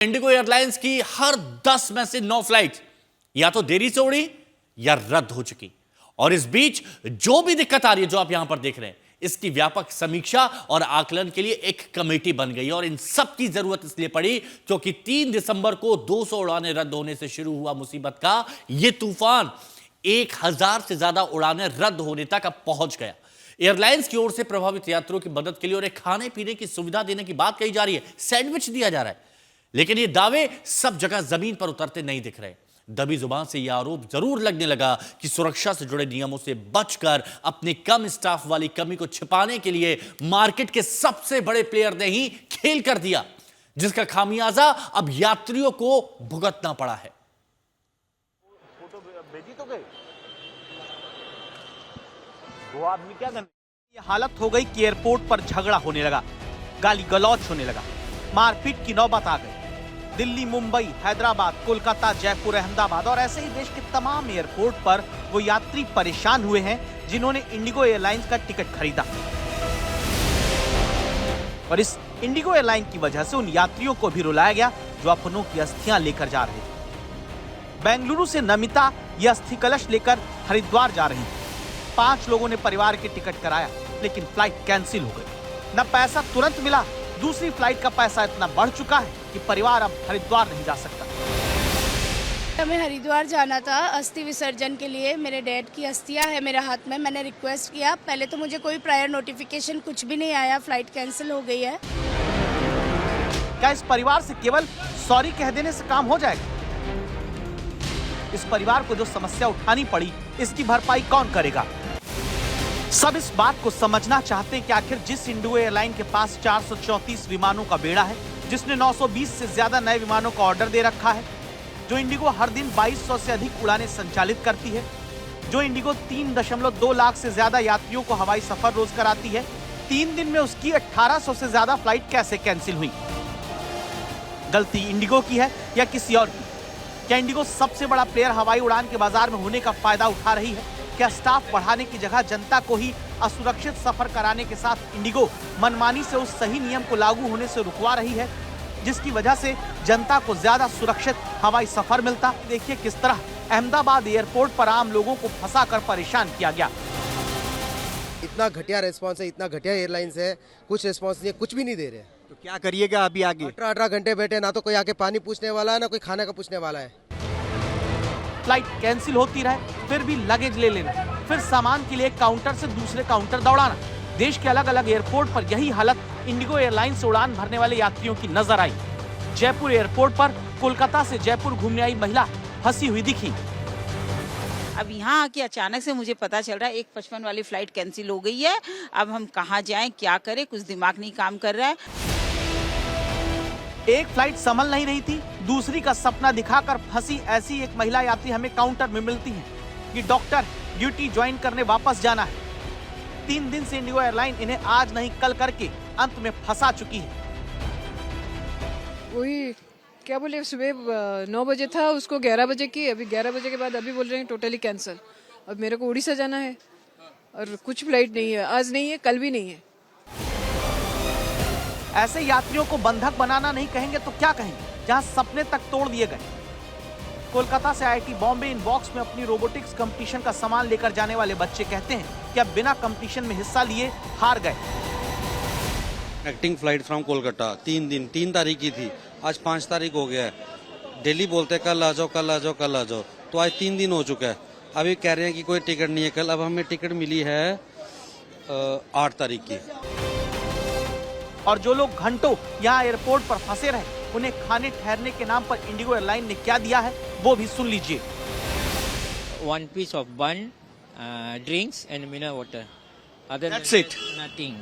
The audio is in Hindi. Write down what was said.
इंडिगो एयरलाइंस की हर 10 में से 9 फ्लाइट या तो देरी से उड़ी या रद्द हो चुकी। और इस बीच जो भी दिक्कत आ रही है, जो आप यहां पर देख रहे हैं, इसकी व्यापक समीक्षा और आकलन के लिए एक कमेटी बन गई। और इन सब की जरूरत इसलिए पड़ी क्योंकि 3 दिसंबर को 200 उड़ानें रद्द होने से शुरू हुआ मुसीबत का यह तूफान 1000 से ज्यादा उड़ानें रद्द होने तक अब पहुंच गया। एयरलाइंस की ओर से प्रभावित यात्रियों की मदद के लिए उन्हें खाने पीने की सुविधा देने की बात कही जा रही है, सैंडविच दिया जा रहा है, लेकिन ये दावे सब जगह जमीन पर उतरते नहीं दिख रहे। दबी जुबान से यह आरोप जरूर लगने लगा कि सुरक्षा से जुड़े नियमों से बचकर अपनी कम स्टाफ वाली कमी को छिपाने के लिए मार्केट के सबसे बड़े प्लेयर ने ही खेल कर दिया, जिसका खामियाजा अब यात्रियों को भुगतना पड़ा है। फोटो भेजी तो गए दो आदमी, क्या करने? ये हालत हो गई कि एयरपोर्ट पर झगड़ा होने लगा, गाली गलौच होने लगा, मारपीट की नौबत आ गई। दिल्ली, मुंबई, हैदराबाद, कोलकाता, जयपुर, अहमदाबाद और ऐसे ही देश के तमाम एयरपोर्ट पर वो यात्री परेशान हुए हैं जिन्होंने इंडिगो एयरलाइंस का टिकट खरीदा। और इस इंडिगो एयरलाइन की वजह से उन यात्रियों को भी रुलाया गया जो अपनों की अस्थियां लेकर जा रहे थे। बेंगलुरु से नमिता यह अस्थि कलश लेकर हरिद्वार जा रही थी। 5 लोगों ने परिवार के टिकट कराया, लेकिन फ्लाइट कैंसिल हो गई। न पैसा तुरंत मिला, दूसरी फ्लाइट का पैसा इतना बढ़ चुका है कि परिवार अब हरिद्वार नहीं जा सकता। हमें हरिद्वार जाना था अस्थि विसर्जन के लिए। मेरे डैड की अस्थियां है मेरे हाथ में। मैंने रिक्वेस्ट किया, पहले तो मुझे कोई प्रायर नोटिफिकेशन कुछ भी नहीं आया, फ्लाइट कैंसिल हो गई है। क्या इस परिवार से केवल सॉरी कह देने से काम हो जाएगा? इस परिवार को जो समस्या उठानी पड़ी, इसकी भरपाई कौन करेगा? सब इस बात को समझना चाहते हैं कि आखिर जिस इंडिगो एयरलाइन के पास 434 विमानों का बेड़ा है, जिसने 920 से ज्यादा नए विमानों का ऑर्डर दे रखा है, जो इंडिगो हर दिन 2200 से अधिक उड़ानें संचालित करती है, जो इंडिगो 3.2 लाख से ज्यादा यात्रियों को हवाई सफर रोज कराती है, 3 दिन में उसकी 1800 से ज्यादा फ्लाइट कैसे कैंसिल हुई? गलती इंडिगो की है या किसी और की? क्या इंडिगो सबसे बड़ा प्लेयर हवाई उड़ान के बाजार में होने का फायदा उठा रही है? क्या स्टाफ बढ़ाने की जगह जनता को ही असुरक्षित सफर कराने के साथ इंडिगो मनमानी से उस सही नियम को लागू होने से रुकवा रही है, जिसकी वजह से जनता को ज्यादा सुरक्षित हवाई सफर मिलता? देखिए किस तरह अहमदाबाद एयरपोर्ट पर आम लोगों को फंसाकर परेशान किया गया। इतना घटिया रेस्पॉन्स है, इतना घटिया एयरलाइंस है, कुछ रेस्पॉन्स नहीं है, कुछ भी नहीं दे रहे। तो क्या करिएगा अभी आगे? 18 घंटे बैठे, ना तो कोई आके पानी पूछने वाला है, ना कोई खाने का पूछने वाला है। फ्लाइट कैंसिल होती रहे, फिर भी लगेज ले लेना, फिर सामान के लिए काउंटर से दूसरे काउंटर दौड़ाना। देश के अलग अलग एयरपोर्ट पर यही हालत इंडिगो एयरलाइन से उड़ान भरने वाले यात्रियों की नजर आई। जयपुर एयरपोर्ट पर कोलकाता से जयपुर घूमने आई महिला फंसी हुई दिखी। अब यहाँ आके अचानक से मुझे पता चल रहा है 1:55 वाली फ्लाइट कैंसिल हो गई है। अब हम कहाँ जाएं, क्या करें, कुछ दिमाग नहीं काम कर रहा है। एक फ्लाइट संभल नहीं रही थी, दूसरी का सपना दिखाकर फंसी ऐसी एक महिला यात्री हमें काउंटर में मिलती है कि डॉक्टर ड्यूटी ज्वाइन करने वापस जाना है। 3 दिन से इंडिगो एयरलाइन इन्हें आज नहीं कल करके अंत में फंसा चुकी है। वही क्या बोले, सुबह 9 बजे था, उसको 11 बजे की, अभी 11 बजे के बाद अभी बोल रहे हैं टोटली कैंसिल। अब मेरे को उड़ीसा जाना है और कुछ फ्लाइट नहीं है, आज नहीं है, कल भी नहीं है। ऐसे यात्रियों को बंधक बनाना नहीं कहेंगे तो क्या कहेंगे, जहां सपने तक तोड़ दिए गए। कोलकाता से IIT बॉम्बे इन बॉक्स में अपनी रोबोटिक्स कंपटीशन का सामान लेकर जाने वाले बच्चे कहते हैं कि अब बिना कंपटीशन में हिस्सा लिए हार गए। एक्टिंग फ्लाइट फ्रॉम कोलकाता 3 तारीख की थी, आज 5 तारीख हो गया है। दिल्ली बोलते कल आ जाओ, कल आ जाओ, कल आ जाओ, तो आज 3 दिन हो चुका है। अभी कह रहे हैं कि कोई टिकट नहीं है कल। अब हमें टिकट मिली है 8 तारीख की। और जो लोग घंटों यहाँ एयरपोर्ट पर फंसे रहे, उन्हें खाने ठहरने के नाम पर इंडिगो एयरलाइन ने क्या दिया है वो भी सुन लीजिए। 1 piece of bun, drinks and mineral water. Other That's than it. that, nothing.